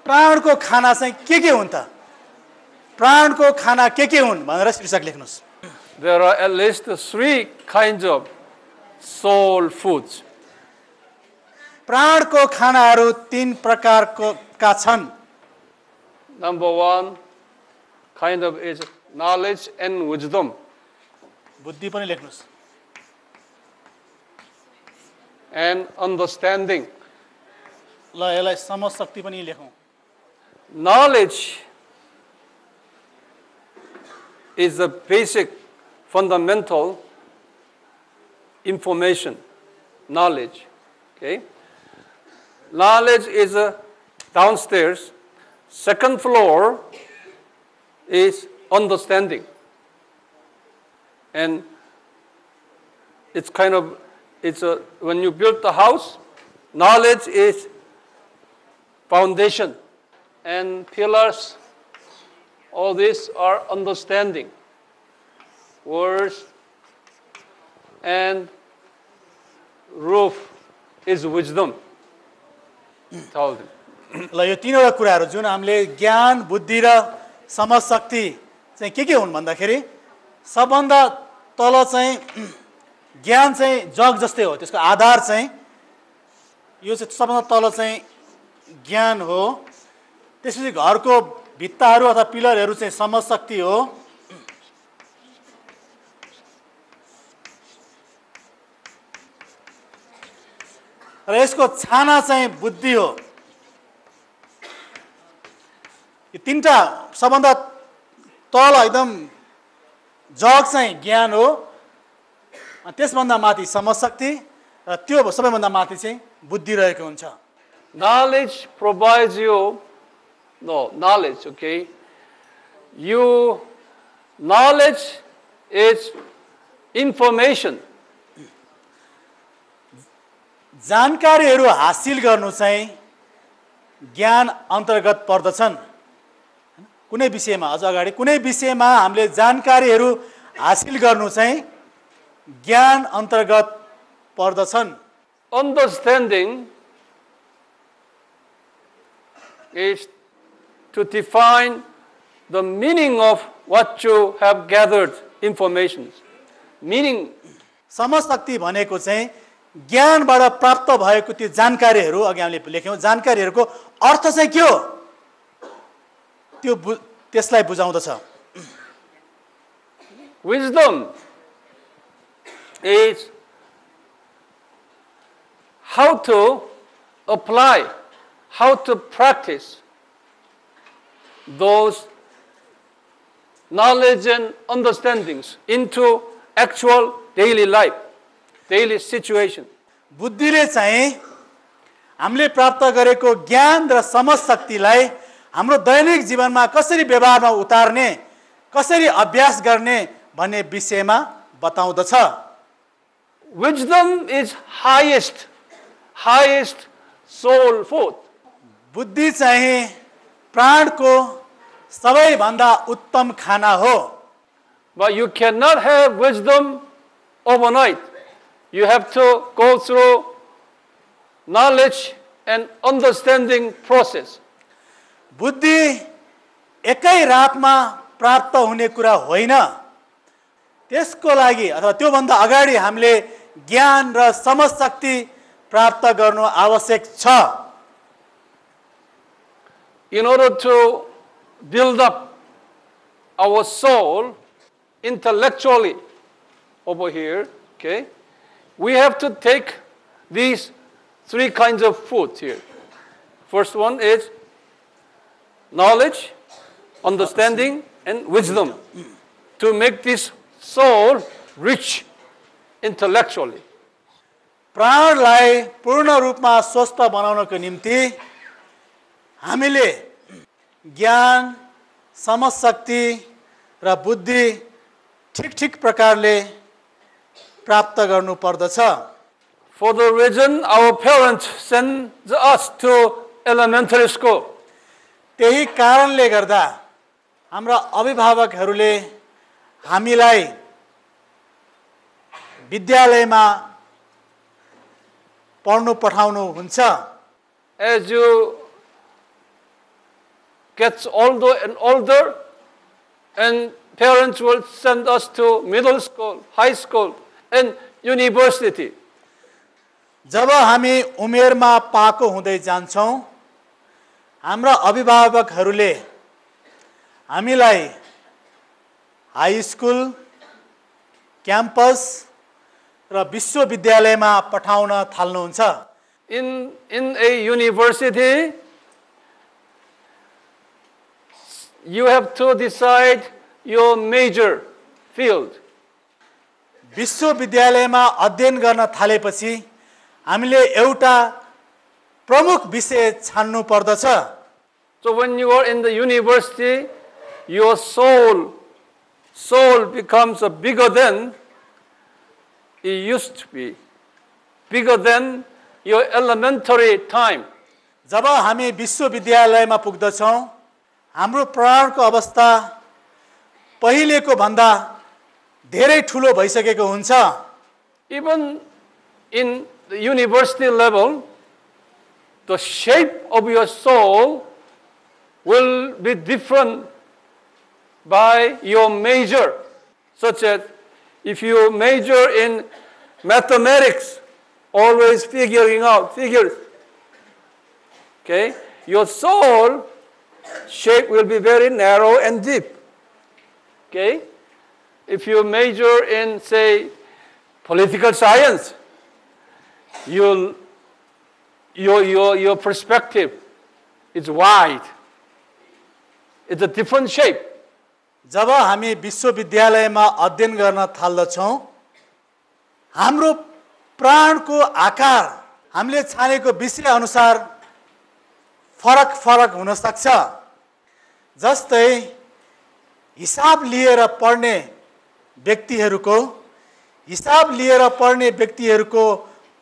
प्राणको खाना चाहिँ के हुन् त? प्राणको खाना के हुन् भनेर शीर्षक लेख्नुस्। There are at least 3 kinds of soul foods. प्राणको खानाहरू 3 प्रकारको का छन्। Number 1 kind of is knowledge and wisdom. बुद्धि पनि लेख्नुस्। And understanding. ल यसलाई समझ शक्ति पनि लेखौँ। Knowledge is the basic fundamental information. Knowledge. Okay? Knowledge is downstairs. Second floor is understanding. And it's kind of, when you build the house, knowledge is foundation and pillars. All these are understanding. Words and roof is wisdom. ल यो तीनवटा कुराहरू जुन हामीले ज्ञान, बुद्धि र समझ शक्ति चाहिँ के हुन् भन्दाखेरि सबभन्दा तल चाहिँ ज्ञान चाहिँ जग जस्तै हो, त्यसको आधार चाहिँ यो चाहिँ सबभन्दा तल चाहिँ ज्ञान हो। त्यसपछि घरको भित्ताहरू अथवा पिलरहरू चाहिँ समझ शक्ति हो। र यसको छाना चाहिँ बुद्धि हो। यो तीनटा सबभन्दा तल एकदम जग चाहिँ ज्ञान हो, त्यसभन्दा माथि समझ शक्ति र त्यो सबैभन्दा माथि चाहिँ बुद्धि रहेको हुन्छ। Knowledge provides you knowledge, okay? Knowledge is information. जानकारीहरू हासिल गर्नु चाहिँ ज्ञान अन्तर्गत पर्दछन्। कुनै विषयमा अझ अगाडि कुनै विषयमा हामीले जानकारीहरू हासिल गर्नु चाहिँ ज्ञान अन्तर्गत पर्दछन्। Understanding is to define the meaning of what you have gathered information. Meaning. समझ शक्ति भनेको चाहिँ ज्ञानबाट प्राप्त भएको त्यो जानकारीहरू, अघि हामीले लेख्यौँ, जानकारीहरूको अर्थ चाहिँ के हो त्यसलाई बुझाउँदछ। Wisdom is how to apply, how to practice those knowledge and understandings into actual daily life, daily situation. बुद्धिले चाहिँ हामीले प्राप्त गरेको ज्ञान र समझ शक्तिलाई हाम्रो दैनिक जीवनमा कसरी व्यवहारमा उतार्ने, कसरी अभ्यास गर्ने भन्ने विषयमा बताउँदछ। Wisdom is highest soul food. बुद्धि चाहिँ प्राणको सबैभन्दा उत्तम खाना हो। But you cannot have wisdom overnight. You have to go through knowledge and understanding process. बुद्धि एकै रातमा प्राप्त हुने कुरा होइन। त्यसको लागि अथवा त्योभन्दा अगाडि हामीले ज्ञान र समझ शक्ति प्राप्त गर्नु आवश्यक छ। In order to build up our soul intellectually over here, okay, we have to take these 3 kinds of food here. First one is knowledge, understanding, and wisdom to make this soul rich intellectually. प्राणलाई पूर्ण रूपमा स्वस्थ बनाउनको निम्ति हामीले ज्ञान, समझ शक्ति र बुद्धि ठीक प्रकारले प्राप्त गर्नु पर्दछ। For the reason our parents send us to elementary school. त्यही कारणले गर्दा हाम्रा अभिभावकहरूले हामीलाई विद्यालयमा पढ्नु पठाउनु हुन्छ। As you gets older and older, and parents will send us to middle school, high school, and university. जब हामी उमेरमा पाको हुँदै जान्छौँ, हाम्रा अभिभावकहरूले हामीलाई हाई स्कुल, क्याम्पस र विश्वविद्यालयमा पठाउन थाल्नुहुन्छ. In a university, you have to decide your major field. विश्वविद्यालयमा अध्ययन गर्न थालेपछि हामीले एउटा प्रमुख विषय छान्नु पर्दछ. So when you are in the university, your soul becomes bigger than it used to be, bigger than your elementary time. जब हामी विश्वविद्यालयमा पुग्दछौँ, हाम्रो प्राणको अवस्था पहिलेको भन्दा धेरै ठुलो भइसकेको हुन्छ. Even in the university level, the shape of your soul will be different by your major, such as if you major in mathematics, always figuring out figures, okay, your soul shape will be very narrow and deep. Okay, if you major in, say, political science, your perspective is wide. It's a different shape. जब हामी विश्वविद्यालयमा अध्ययन गर्न थाल्दछौँ, हाम्रो प्राणको आकार हामीले छानेको विषय अनुसार फरक फरक हुन सक्छ. जस्तै हिसाब लिएर पढ्ने व्यक्तिहरूको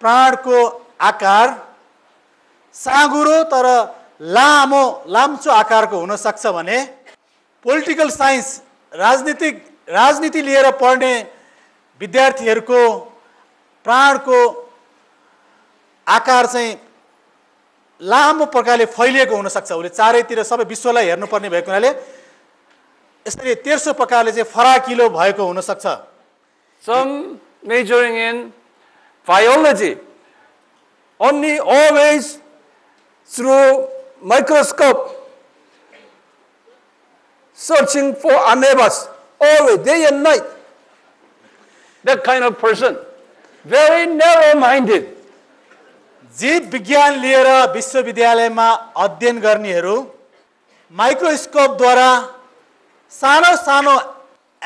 प्राणको आकार साँघुरो तर लाम्चो आकारको हुन सक्छ भने पोलिटिकल साइन्स राजनीति लिएर पढ्ने विद्यार्थीहरूको प्राणको आकार चाहिँ लामो प्रकारले फैलिएको हुन सक्छ. उसले चारैतिर सबै विश्वलाई हेर्नुपर्ने भएको हुनाले यसरी तेर्सो प्रकारले चाहिँ फराकिलो भएको हुन सक्छ. Some majoring in biology, only always through microscope, searching for amoebas, always, day and night. That kind of person, very narrow-minded. जीव विज्ञान लिएर विश्वविद्यालयमा अध्ययन गर्नेहरू माइक्रोस्कोपद्वारा सानो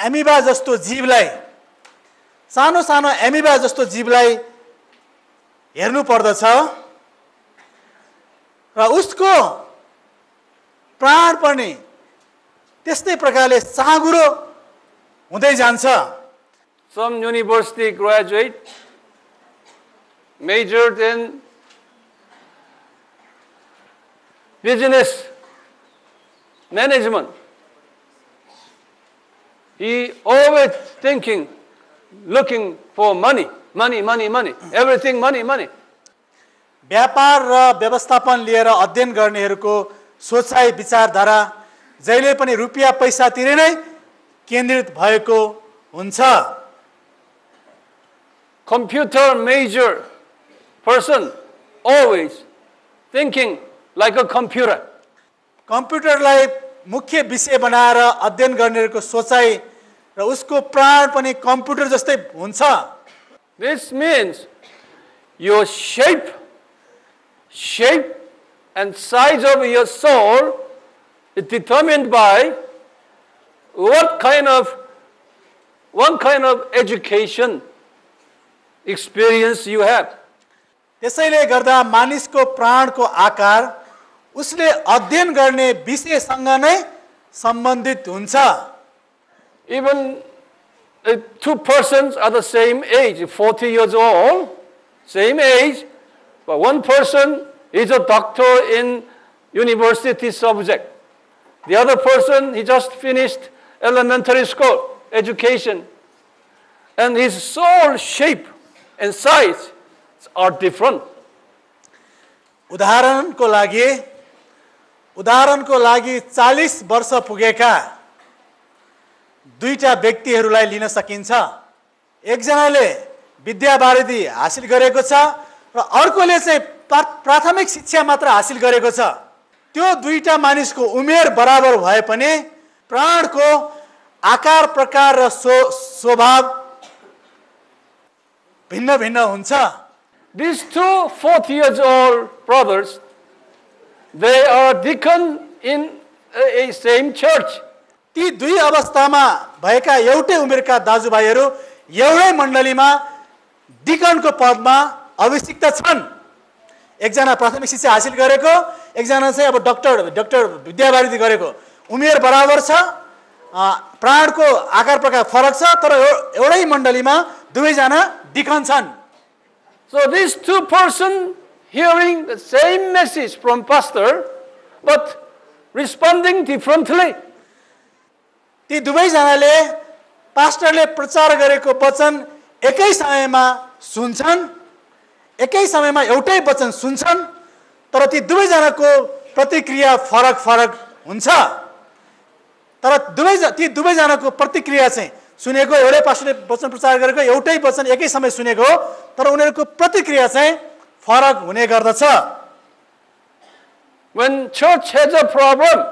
एमिबा जस्तो जीवलाई हेर्नु पर्दछ र उसको प्राण पनि त्यस्तै प्रकारले साँघुरो हुँदै जान्छ. Some university graduate majored in business management. He always looking for money, everything money. व्यापार र व्यवस्थापन लिएर अध्ययन गर्नेहरूको सोचाइ विचारधारा जहिले पनि रुपियाँ पैसातिर नै केन्द्रित भएको हुन्छ. Computer major person always thinking like a computer. कम्प्युटरलाई मुख्य विषय बनाएर अध्ययन गर्नेहरूको सोचाइ र उसको प्राण पनि कम्प्युटर जस्तै हुन्छ. This means your shape and size of your soul is determined by what kind of education experience you have. त्यसैले गर्दा मानिसको प्राणको आकार उसले अध्ययन गर्ने विषयसँग नै सम्बन्धित हुन्छ. Even two persons are the same age, 40 years old, same age, but one person is a doctor in university subject. The other person, he just finished elementary school education. And his soul shape and size are different. उदाहरणको लागि उदाहरणको लागि 40 वर्ष पुगेका दुईटा व्यक्तिहरूलाई लिन सकिन्छ। एकजनाले विद्यावारिधि हासिल गरेको छ र अर्कोले चाहिँ प्राथमिक शिक्षा मात्र हासिल गरेको छ। त्यो दुईटा मानिसको उमेर बराबर भए पनि प्राणको आकार प्रकार र स्वभाव भिन्न भिन्न हुन्छ। These two 40-year-old brothers, they are deacon in a same church. ती दुई अवस्थामा भएका एउटै उमेरका दाजुभाइहरू एउटै मण्डलीमा डिकनको पदमा अभिषिक्त छन्। एकजना प्राथमिक शिक्षा हासिल गरेको, एकजना चाहिँ अब डाक्टर विद्यावारिधि गरेको। उमेर बराबर छ, प्राणको आकार प्रकार फरक छ, तर एउटै मण्डलीमा दुवैजना डिकन छन्। So these two persons hearing the same message from pastor, but responding differently. ती दुवैजनाले पास्टरले प्रचार गरेको वचन एकै समयमा सुन्छन्, एकै समयमा एउटै वचन सुन्छन्, तर ती दुवैजनाको प्रतिक्रिया फरक फरक हुन्छ। तर ती दुवैजनाको प्रतिक्रिया चाहिँ सुनेको, एउटै पास्टरले वचन प्रचार गरेको एउटै वचन एकै समय सुनेको हो, तर उनीहरूको प्रतिक्रिया चाहिँ फरक हुने गर्दछ। When church has a problem,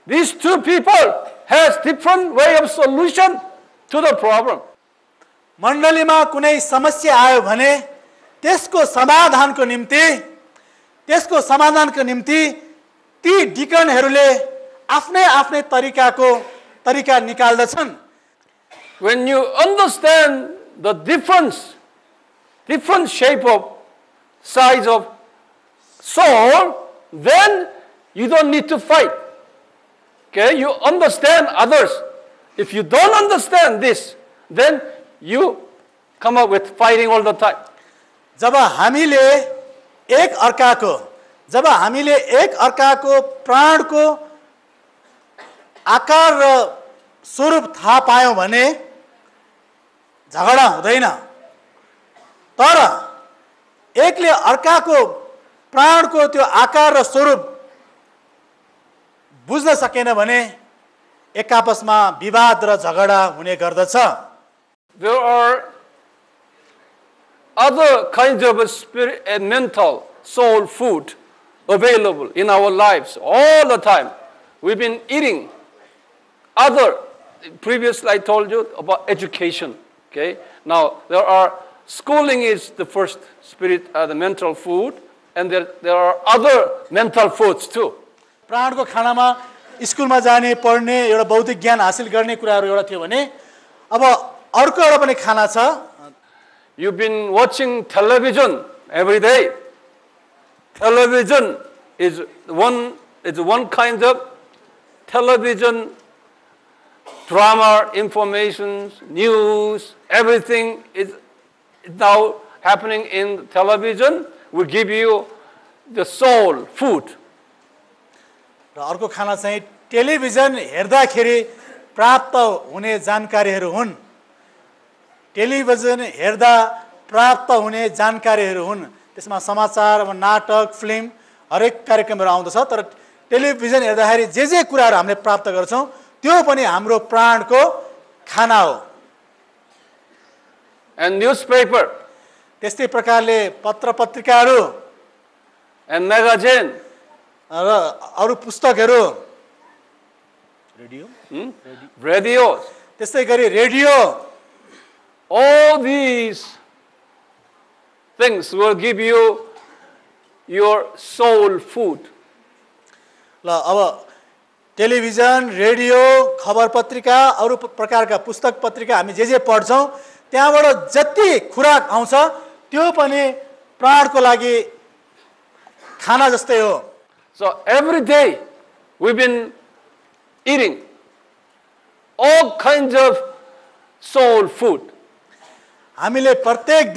these two people has different way of solution to the problem. मण्डलीमा कुनै समस्या आयो भने त्यसको समाधानको निम्ति ती डिकनहरूले आफ्नै आफ्नै तरिका निकाल्दछन्। When you understand the different shape of size of soul, then you don't need to fight. Okay, you understand others. If you don't understand this, then you come up with fighting all the time. जब हामीले एक अर्काको प्राणको आकार र स्वरूप थाहा पायौं भने झगडा हुँदैन। तर एकले अर्काको प्राणको त्यो आकार र स्वरूप बुझ्न सकेन भने एक आपसमा विवाद र झगडा हुने गर्दछ। There are other kinds of spirit and mental soul food available in our lives all the time. We've been eating previously I told you about education. Okay, now schooling is the first spirit, the mental food, and there are other mental foods too. प्राणको खानामा स्कुलमा जाने, पढ्ने, एउटा बौद्धिक ज्ञान हासिल गर्ने कुराहरू एउटा थियो भने अब अर्को एउटा पनि खाना छ। You've been watching television every day. Television is one kind of television drama, information, news, everything is now happening in television. Will give you the soul food. र अर्को खाना चाहिँ टेलिभिजन हेर्दाखेरि प्राप्त हुने जानकारीहरू हुन्। टेलिभिजन हेर्दा प्राप्त हुने जानकारीहरू हुन्। त्यसमा समाचार, नाटक, फिल्म हरेक कार्यक्रमहरू आउँदछ। तर टेलिभिजन हेर्दाखेरि जे कुराहरू हामीले प्राप्त गर्छौं त्यो पनि हाम्रो प्राणको खाना हो। And newspaper. त्यस्तै प्रकारले पत्र पत्रिकाहरू and magazine र अरु पुस्तकहरू, radio, त्यस्तै गरी radio, all these things will give you your soul food. ल अब टेलिभिजन, रेडियो, खबर पत्रिका, अरु प्रकारका पुस्तक पत्रिका हामी जे पढ्छौं त्यहाँबाट जति खुराक आउँछ त्यो पनि प्राणको लागि खाना जस्तै हो। So every day we've been eating all kinds of soul food. हामीले प्रत्येक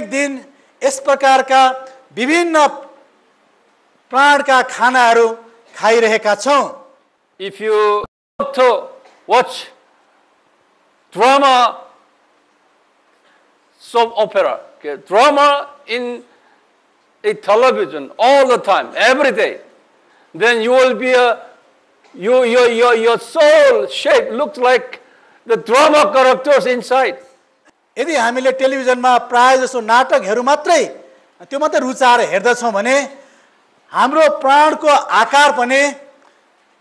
दिन यस प्रकारका विभिन्न प्राणका खानाहरू खाइरहेका छौं। If you want to watch drama, soap opera, okay, drama in a television all the time, every day, then you will be your soul shape looks like the drama characters inside. यदि हामीले टेलिभिजनमा प्राय जसो नाटकहरू मात्रै त्यो मात्रै रुचाएर हेर्दछौँ भने हाम्रो प्राणको आकार पनि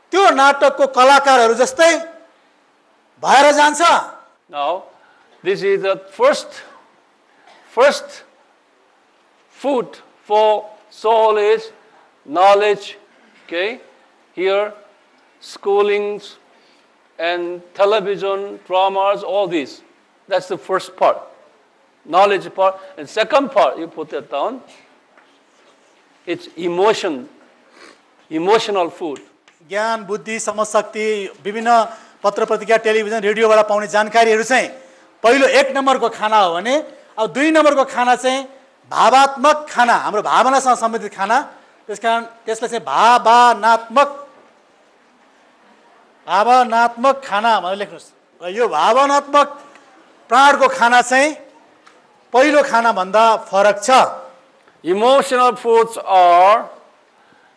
त्यो नाटकको कलाकारहरू जस्तै भएर जान्छ. Now, this is the first food for soul is knowledge. Okay, here schoolings and television dramas, all these. That's the first part, knowledge part. And second part, you put that down. It's emotional food. ज्ञान बुद्धि समझशक्ति विभिन्न पत्र पत्रिका television रेडियोबाट पाउने जानकारीहरू चाहिँ पहिलो 1 नम्बरको खाना हो भने अब 2 नम्बरको खाना चाहिँ भावात्मक खाना, हाम्रो भावनासँग सम्बन्धित खाना. त्यसकारण त्यसलाई चाहिँ भावनात्मक खाना भनेर लेख्नुस्. र यो भावनात्मक प्राणको खाना चाहिँ पहिलो खाना भन्दा फरक छ. Emotional foods are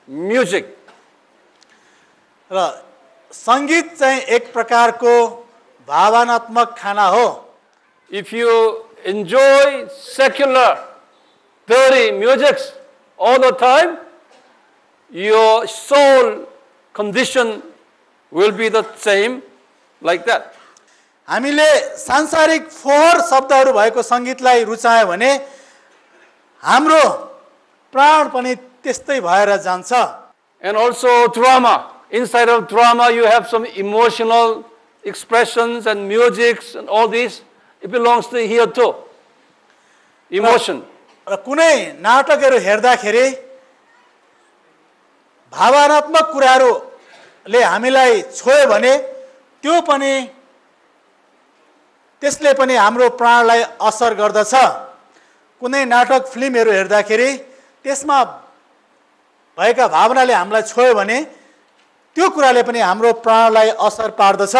music. र संगीत चाहिँ एक प्रकारको भावनात्मक खाना हो. If you enjoy secular, dirty music all the time, your soul condition will be the same like that. हामीले सांसारिक फोहोर शब्दहरू भएको संगीतलाई रुचायो भने हाम्रो प्राण पनि त्यस्तै भएर जान्छ. And also drama. Inside of drama you have some emotional expressions and musics and all this. It belongs to here too. Emotion. र कुनै नाटकहरू हेर्दाखेरि भावनात्मक कुराहरूले हामीलाई छोयो भने त्यो पनि त्यसले पनि हाम्रो प्राणलाई असर गर्दछ. कुनै नाटक फिल्महरू हेर्दाखेरि त्यसमा भएका भावनाले हामीलाई छोयो भने त्यो कुराले पनि हाम्रो प्राणलाई असर पार्दछ.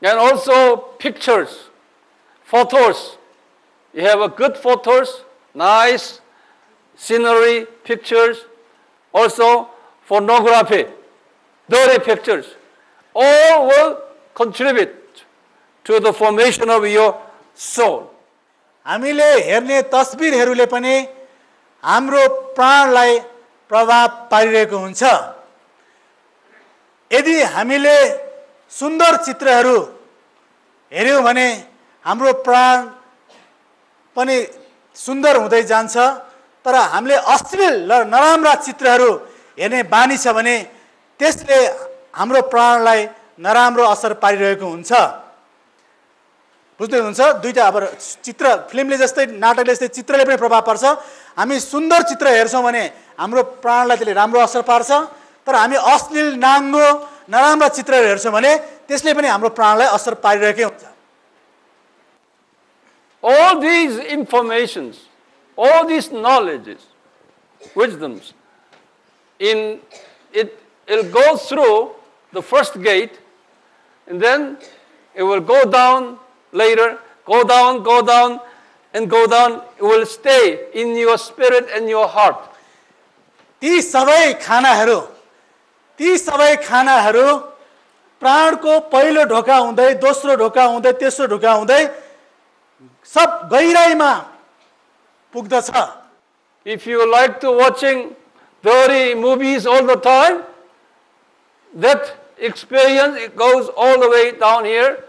And also pictures, photos. You have a good photos, nice scenery pictures. Also pornography, dirty pictures. All will contribute to the formation of your soul. हामीले हेर्ने तस्बिरहरूले पनि हाम्रो प्राणलाई प्रभाव पारिरहेको हुन्छ. यदि हामीले सुन्दर चित्रहरू हेर्यौं भने हाम्रो प्राण पनि सुन्दर हुँदै जान्छ. तर हामीले अश्लील र नराम्रा चित्रहरू हेर्ने बानी छ भने त्यसले हाम्रो प्राणलाई नराम्रो असर पारिरहेको हुन्छ. बुझ्दै हुनुहुन्छ? दुईटा अब चित्र फिल्मले जस्तै नाटकले जस्तै चित्रले पनि प्रभाव पार्छ. हामी सुन्दर चित्र हेर्छौं भने हाम्रो प्राणलाई त्यसले राम्रो असर पार्छ. तर हामी अश्लील नाङ्गो नराम्रा चित्रहरू हेर्छौं भने त्यसले पनि हाम्रो प्राणलाई असर पारिरहेकै हुन्छ. All these informations, all these knowledges, wisdoms, it'll go through the first gate, and then it will go down later, go down, and go down. It will stay in your spirit and your heart. ती सबै खानाहरू प्राणको पहिलो ढोका हुँदै दोस्रो ढोका हुँदै तेस्रो ढोका हुँदै सब गहिराईमा पुग्दछ. If you like to watching dirty movies all the time, that experience, it goes all the way down here,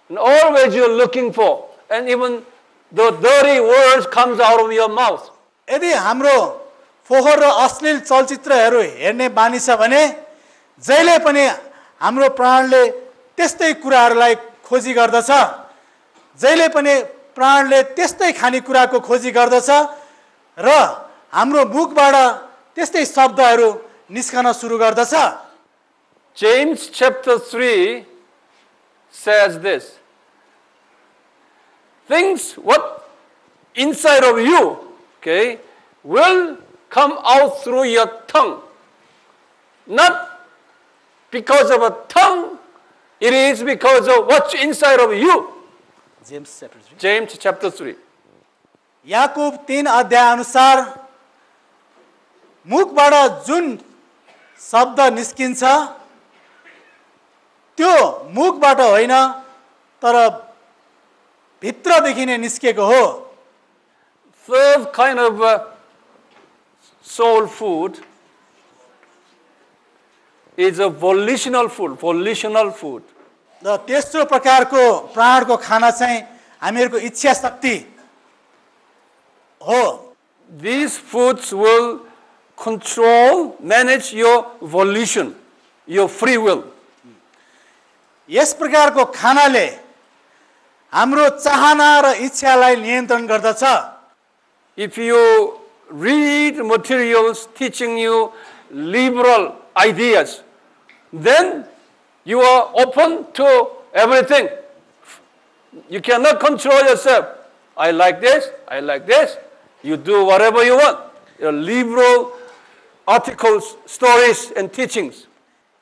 and always you're looking for, and even the dirty words comes out of your mouth. यदि हाम्रो फोहोर र अश्लील चलचित्रहरू हेर्ने बानी छ भने जहिले पनि हाम्रो प्राणले त्यस्तै कुराहरूलाई खोजी गर्दछ. जहिले पनि प्राणले त्यस्तै खानेकुराको खोजी गर्दछ र हाम्रो मुखबाट त्यस्तै शब्दहरू निस्कन सुरु गर्दछ. James chapter 3 says this. Things what inside of you, okay, will come out through your tongue. Not because of a tongue, it is because of what's inside of you. James chapter 3. James chapter 3. Yakub 3 अध्याय अनुसार मुखबाट जुन शब्द निस्किन्छ त्यो मुखबाट होइन तर भित्रदेखि नै निस्केको हो. Third kind of soul food is a volitional food. Volitional food. र तेस्रो प्रकारको प्राणको खाना चाहिँ हामीहरूको इच्छा शक्ति हो. These foods will control, manage your volition, your free will. यस प्रकारको खानाले हाम्रो चाहना र इच्छालाई नियन्त्रण गर्दछ. If you read materials teaching you liberal ideas, then you are open to everything. You cannot control yourself. I like this, I like this. You do whatever you want. Your liberal articles, stories, and teachings.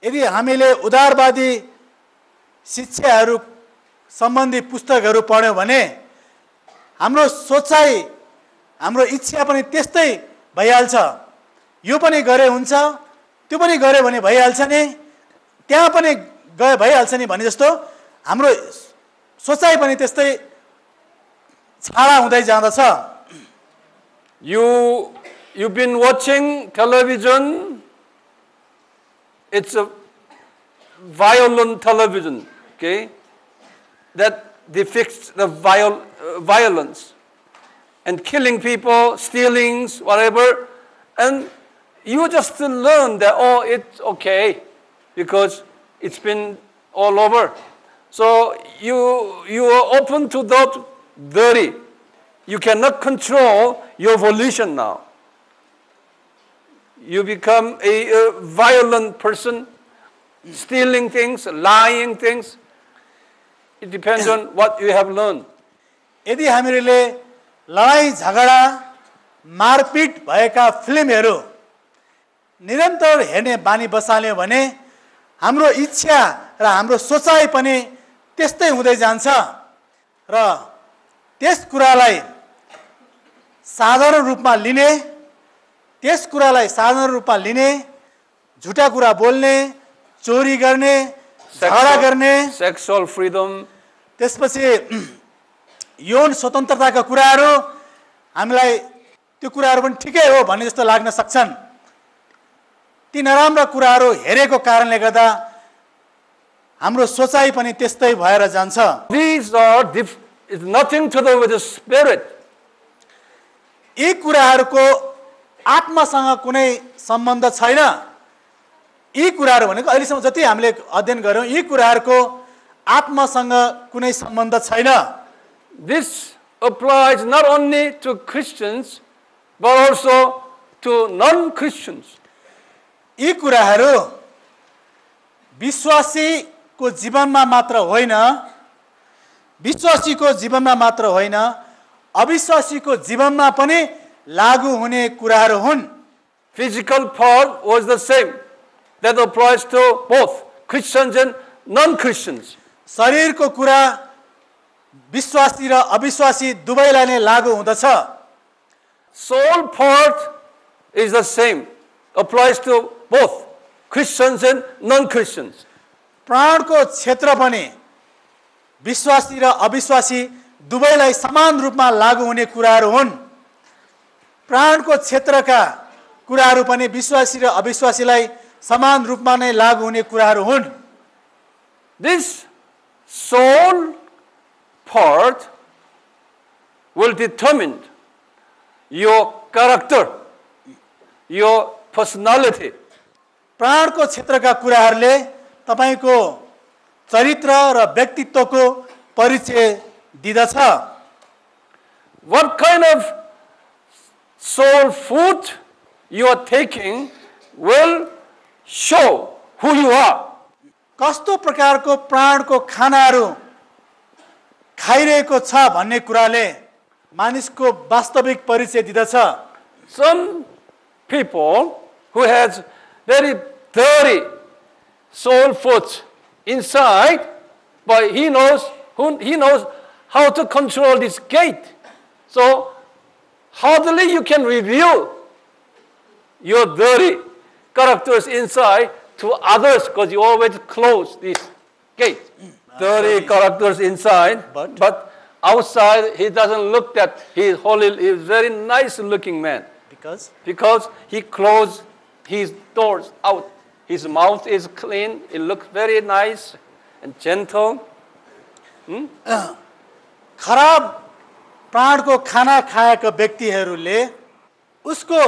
यदि हामीले उदारवादी शिक्षाहरू सम्बन्धी पुस्तकहरू पढ्यौँ भने हाम्रो सोचाइ हाम्रो इच्छा पनि त्यस्तै भइहाल्छ. यो पनि गरे हुन्छ, त्यो पनि गरे भने भइहाल्छ नि, त्यहाँ पनि गए भइहाल्छ नि भने जस्तो हाम्रो सोचाइ पनि त्यस्तै छाडा हुँदै जाँदछ. You've been watching television. It's a violent television, okay, that depicts the violence and killing people, stealings, whatever, and you just learn that, oh, it's okay because it's been all over. So you are open to that dirty. You cannot control your volition now. You become a violent person, stealing things, lying things. It depends on what you have learned. यदि हामीले लडाई झगडा मारपिट भएका फिल्महरू निरन्तर हेर्ने बानी बसाल्यो भने हाम्रो इच्छा र हाम्रो सोचाइ पनि त्यस्तै हुँदै जान्छ र त्यस कुरालाई साधारण रूपमा लिने, त्यस कुरालाई साधारण रूपमा लिने, झुटा कुरा बोल्ने, चोरी गर्ने, झगडा गर्ने, sexual freedom, त्यसपछि यौन स्वतन्त्रताका कुराहरू हामीलाई त्यो कुराहरू पनि ठिकै हो भन्ने जस्तो लाग्न सक्छन्. ती नराम्रा कुराहरू हेरेको कारणले गर्दा हाम्रो सोचाइ पनि त्यस्तै भएर जान्छ. These are it's nothing to do with the spirit. यी कुराहरूको आत्मासँग कुनै सम्बन्ध छैन. यी कुराहरू भनेको अहिलेसम्म जति हामीले अध्ययन गर्यौं यी कुराहरूको आत्मासँग कुनै सम्बन्ध छैन. This applies not only to Christians but also to non-Christians. यी कुराहरू विश्वासीको जीवनमा मात्र होइन, विश्वासीको जीवनमा मात्र होइन, अविश्वासीको जीवनमा पनि लागू हुने कुराहरू हुन्. Physical part was the same. That applies to both Christians and non-Christians. शरीरको कुरा विश्वासी र अविश्वासी दुवैलाई नै लागू हुँदछ. Soul part is the same. Applies to both Christians and non-Christians. प्राणको क्षेत्र पनि विश्वासी र अविश्वासी दुवैलाई समान रूपमा लागू हुने कुराहरू हुन्. प्राणको क्षेत्रका कुराहरू पनि विश्वासी र अविश्वासीलाई समान रूपमा नै लागू हुने कुराहरू हुन्. This soul part will determine your character, your personality. प्राणको क्षेत्रका कुराहरूले तपाईको चरित्र र व्यक्तित्वको परिचय दिदछ. What kind of soul food you are taking will show who you are. कस्तो प्रकारको प्राणको खानाहरू खाइरहेको छ भन्ने कुराले मानिसको वास्तविक परिचय दिदछ. Some people who has very dirty soul food inside, but he knows how to control this gate. So hardly you can reveal your dirty characters inside to others because you always close this gate. Dirty characters inside, but outside he doesn't look that he is holy. He is very nice looking man. Because he closed his doors out. His mouth is clean. It looks very nice and gentle. खराब प्राणको खाना खाएका व्यक्तिहरूले उसको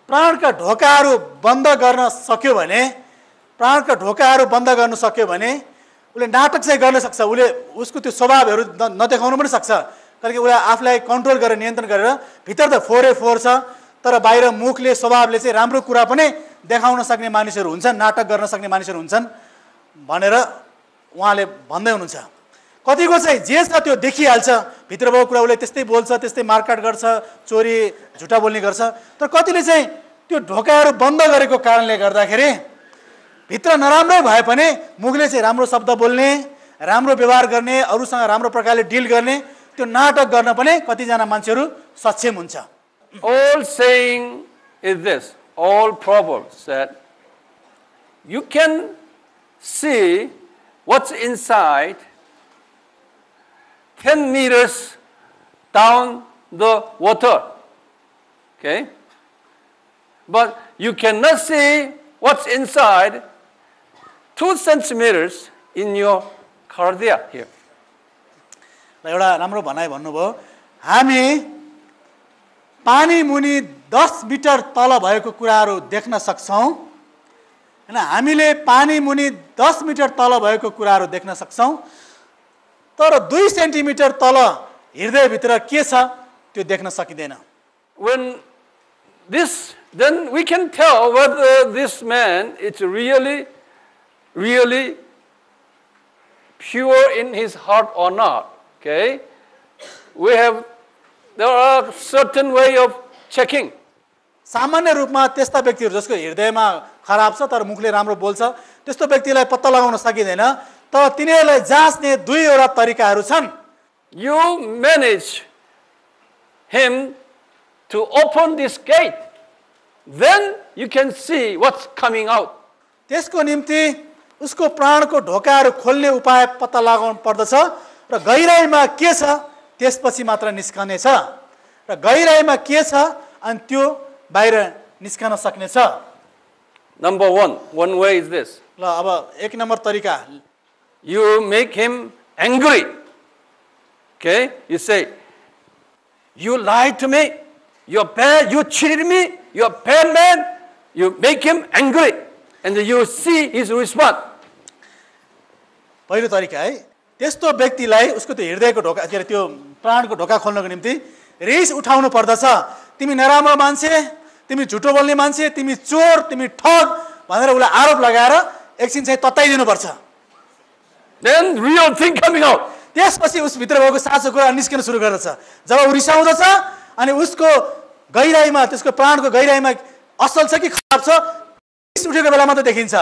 प्राणका ढोकाहरू बन्द गर्न सक्यो भने प्राणका ढोकाहरू बन्द गर्न सक्यो भने उसले नाटक चाहिँ गर्न सक्छ उसले उसको त्यो स्वभावहरू नदेखाउन पनि सक्छ किनकि उसले आफूलाई कन्ट्रोल गरेर नियन्त्रण गरेर भित्र त फोरै फोर छ तर बाहिर मुखले स्वभावले चाहिँ राम्रो कुरा पनि देखाउन सक्ने मानिसहरू हुन्छन् नाटक गर्न सक्ने मानिसहरू हुन्छन् भनेर उहाँले भन्दै हुनुहुन्छ कतिको चाहिँ जे छ त्यो देखिहाल्छ भित्र भएको कुरा उसले त्यस्तै बोल्छ त्यस्तै मारकाट गर्छ चोरी झुटा बोल्ने गर्छ तर कतिले चाहिँ त्यो ढोकाहरू बन्द गरेको कारणले गर्दाखेरि भित्र नराम्रै भए पनि मुखले चाहिँ राम्रो शब्द बोल्ने राम्रो व्यवहार गर्ने अरूसँग राम्रो प्रकारले डिल गर्ने त्यो नाटक गर्न पनि कतिजना मान्छेहरू सक्षम हुन्छ All saying is this, all proverbs that you can see what's inside 10 meters down the water. Okay? But you cannot see what's inside 2 centimeters in your cardia here. एउटा राम्रो भनाइ भन्नुभयो हामी पानी मुनि 10 मिटर तल भएको कुराहरू देख्न सक्छौं हैन हामीले पानी मुनि 10 मिटर तल भएको कुराहरू देख्न सक्छौं तर 2 सेन्टिमिटर तल हृदय भित्र के छ त्यो देख्न सकिदैन When this then we can tell whether this man is really pure in his heart or not. Okay? There are certain way of checking. सामान्य रूपमा त्यस्ता व्यक्तिहरू जसको हृदयमा खराब छ तर मुखले राम्रो बोल्छ त्यस्तो व्यक्तिलाई पत्ता लगाउन सकिदैन तर तिनीहरूलाई जाँच्ने दुईवटा तरिकाहरू छन् You manage him to open this gate, then you can see what's coming out. त्यसको निम्ति उसको प्राणको ढोकाहरू खोल्ने उपाय पत्ता लगाउनु पर्दछ र गहिराईमा के छ त्यसपछि मात्र निस्कने छ र गहिराईमा के छ अनि त्यो बाहिर निस्कन सक्ने छ Number one way is this. ल अब एक नम्बर तरिका You make him angry. Okay? You say, you lied to me, you're bad, you cheated me, you're a bad man. You make him angry and then you see his response. पहिलो तरिका है त्यस्तो व्यक्तिलाई उसको त्यो हृदयको ढोका के त्यो प्राणको ढोका खोल्नको निम्ति रिस उठाउनु पर्दछ तिमी नराम्रो मान्छे तिमी झुटो बोल्ने मान्छे तिमी चोर तिमी ठग भनेर उलाई आरोप लगाएर एकछिन चाहिँ तताइदिनु पर्छ Then real thing coming out. त्यसपछि उस भित्र भएको साँचो कुरा निस्किन सुरु गर्दछ जब उ रिसाउँदछ अनि उसको गहिराईमा त्यसको प्राणको गहिराईमा असल छ कि खराब छ रिस उठेको बेलामा त देखिन्छ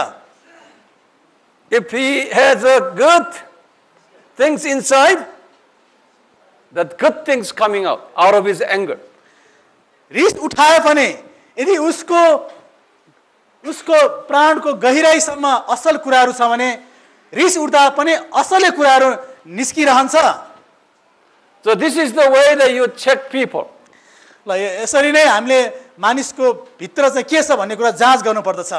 If he has a good things inside, that good things coming out of his anger. रिस उठाए पनि यदि उसको प्राणको गहिराईसम्म असल कुराहरू छ भने रिस उठ्दा पनि असलै कुराहरू निस्किरहन्छ So this is the way that you check people. ल यसरी नै हामीले मानिसको भित्र चाहिँ के छ भन्ने कुरा जाँच गर्नु पर्दछ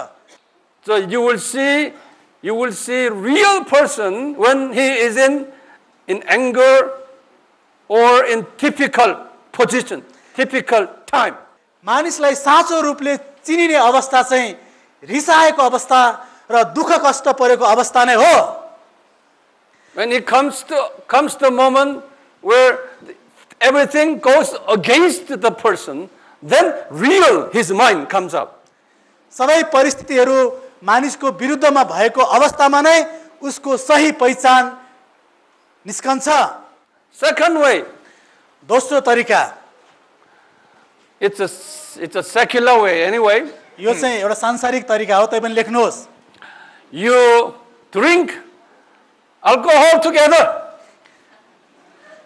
So you will see real person when he is in anger or in typical position, typical time. मानिसलाई साँचो रूपले चिनिने अवस्था चाहिँ रिसाएको अवस्था र दुःख कष्ट परेको अवस्था नै हो When it comes the moment where everything goes against the person, then real his mind comes up. सबै परिस्थितिहरू मानिसको विरुद्धमा भएको अवस्थामा नै उसको सही पहिचान निस्कन्छ Second way, दोस्रो तरिका it's a secular way anyway. यो चाहिँ एउटा सांसारिक तरिका हो तै पनि लेख्नुहोस् You drink alcohol together.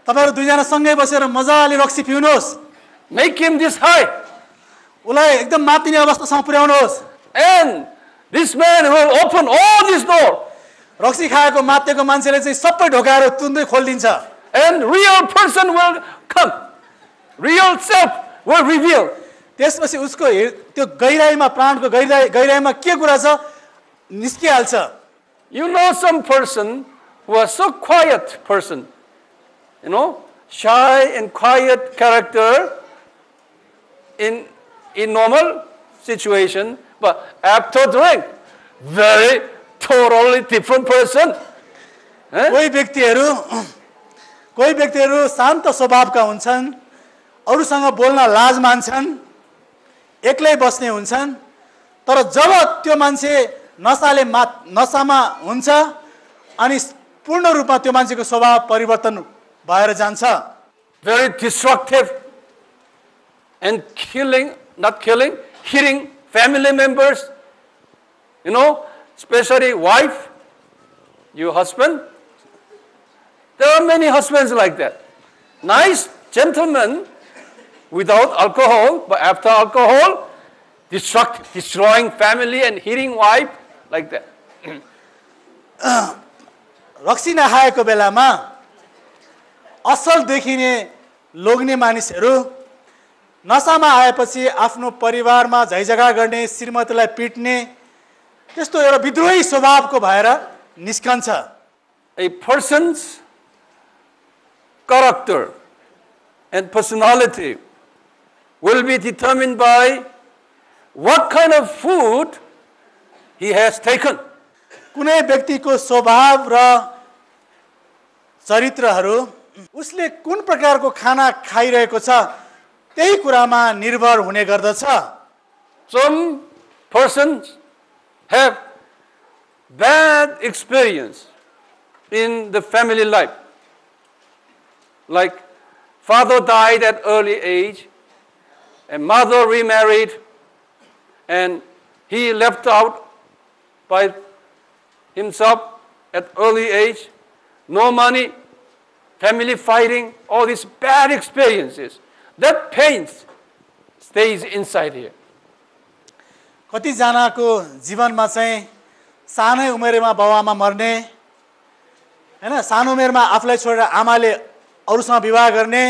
तपाईहरु दुईजना सँगै बसेर मजाले रक्सी पिउनुहोस् Make him this high. उसलाई एकदम मातिने अवस्थासम्म पुर्याउनुहोस्। And this man will open all this door. रक्सी खाएको मातेको मान्छेले चाहिँ सबै ढोकाहरू तुन्दै खोलिदिन्छ। And real person will come. Real self will reveal. त्यसपछि उसको त्यो गहिराईमा प्राणको गहिराईमा के कुरा छ निस्किहाल्छ। You know some person who are so quiet person, you know, shy and quiet character in normal situation, but after drink, very totally different person. कोही व्यक्तिहरू शान्त स्वभावका हुन्छन्, अरूसँग बोल्न लाज मान्छन्, एक्लै बस्ने हुन्छन्, तर जब त्यो मान्छे नसामा हुन्छ अनि पूर्ण रूपमा त्यो मान्छेको स्वभाव परिवर्तन भएर जान्छ। Very destructive and hitting family members, you know, especially wife, your husband. There are many husbands like that. Nice gentlemen without alcohol, but after alcohol, destroying family and hitting wife like that. रक्सी नखाएको बेलामा असल देखिने लोग्ने मानिसहरू नसामा आएपछि आफ्नो परिवारमा झैझगडा गर्ने, श्रीमतीलाई पिट्ने, त्यस्तो एउटा विद्रोही स्वभावको भएर निस्कन्छ। A person's character and personality will be determined by what kind of food he has taken. कुनै व्यक्तिको स्वभाव र चरित्रहरू उसले कुन प्रकारको खाना खाइरहेको छ त्यही कुरामा निर्भर हुने गर्दछ। Some persons have bad experience in the family life. Like father died at early age and mother remarried and he left out by himself at early age, no money, family fighting, all these bad experiences. That pain stays inside here. कति जनाको जीवनमा चाहिँ सानै उमेरमा बाबुआमा मर्ने, हैन, सानो उमेरमा आफूलाई छोडेर आमाले अरूसँग विवाह गर्ने,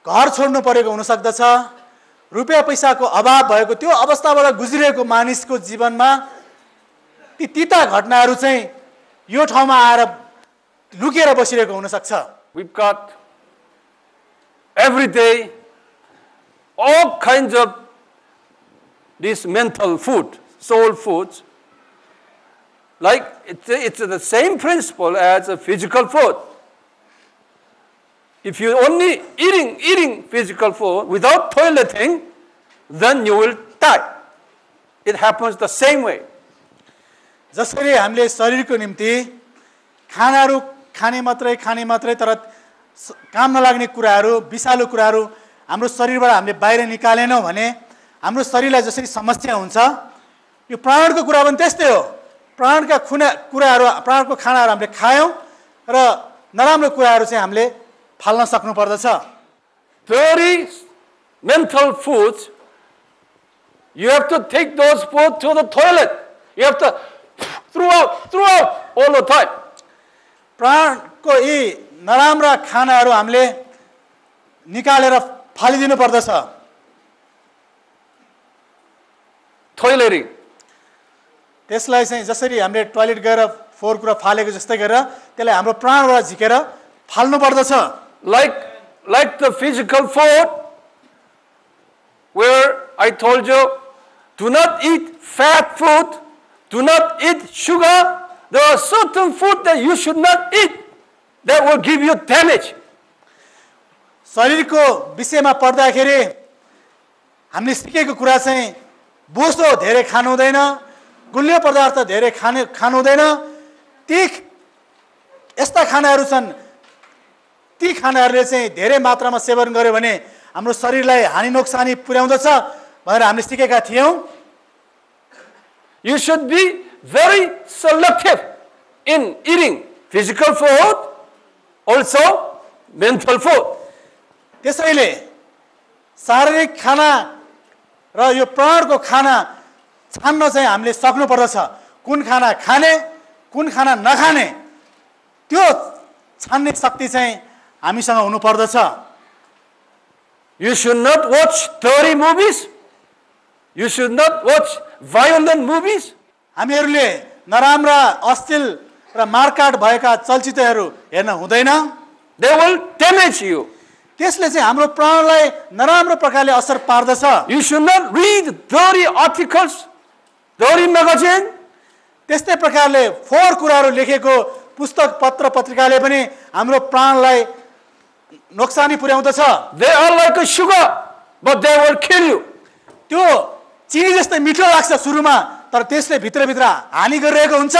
घर छोड्नु परेको हुन सक्दछ, रुपैयाँ पैसाको अभाव भएको त्यो अवस्थाबाट गुज्रिएको मानिसको जीवनमा ती तीता घटनाहरू चाहिँ यो ठाउँमा आएर लुकेर बसिरहेको हुन सक्छ। We've got every day all kinds of this mental food, soul foods. Like it's the same principle as a physical food. If you only eating physical food without toileting, then you will die. It happens the same way. जसरी हामीले शरीरको निम्ति खानाहरू खाने मात्रै तर काम नलाग्ने कुराहरू, विषालु कुराहरू हाम्रो शरीरबाट हामीले बाहिर निकालेनौँ भने हाम्रो शरीरलाई जसरी समस्या हुन्छ, यो प्राणको कुरा पनि त्यस्तै हो। प्राणका कुराहरू, प्राणको खानाहरू हामीले खायौँ र नराम्रो कुराहरू चाहिँ हामीले फाल्न सक्नु पर्दछ। Dirty mental foods, you have to take those food to the toilet. You have to throw out all the time. प्राणको यी नराम्रा खानाहरू हामीले निकालेर फालिदिनु पर्दछ। Toileting. त्यसलाई चाहिँ जसरी हामीले टोयलेट गएर फोहोर कुरा फालेको जस्तै गरेर त्यसलाई हाम्रो प्राणबाट झिकेर फाल्नु पर्दछ। Like the physical food, where I told you, do not eat fat food, do not eat sugar. There are certain food that you should not eat that will give you damage. शरीरको विषयमा पढ्दाखेरि हामीले सिकेको कुरा चाहिँ बोसो धेरै खानु हुँदैन, गुलियो पदार्थ धेरै खानु हुँदैन। ती यस्ता खानाहरू छन्, ती खानाहरूले चाहिँ धेरै मात्रामा सेवन गर्यो भने हाम्रो शरीरलाई हानि नोक्सानी पुर्याउँदछ भनेर हामीले सिकेका थियौँ। You should be very selective in eating physical food, also mental food. त्यसैले शारीरिक खाना र यो प्राणको खाना छान्न चाहिँ हामीले सक्नुपर्दछ। कुन खाना खाने, कुन खाना नखाने, त्यो छान्ने शक्ति चाहिँ हामीसँग हुनुपर्दछ। You should not watch dirty movies. You should not watch violent movies. हामीहरूले नराम्रा अश्लील र मारकाट भएका चलचित्रहरू हेर्न हुँदैन। They will damage you. त्यसले चाहिँ हाम्रो प्राणलाई नराम्रो प्रकारले असर पार्दछ। You should not read dirty articles, dirty magazine. त्यस्तै प्रकारले फोहोर कुराहरू लेखेको पुस्तक पत्र पत्रिकाले पनि हाम्रो प्राणलाई नोक्सानी पुर्याउँदछ। They are like a sugar, but they will kill you. त्यो चिनी जस्तै मिठो लाग्छ सुरुमा, तर त्यसले भित्रभित्र हानि गरिरहेको हुन्छ।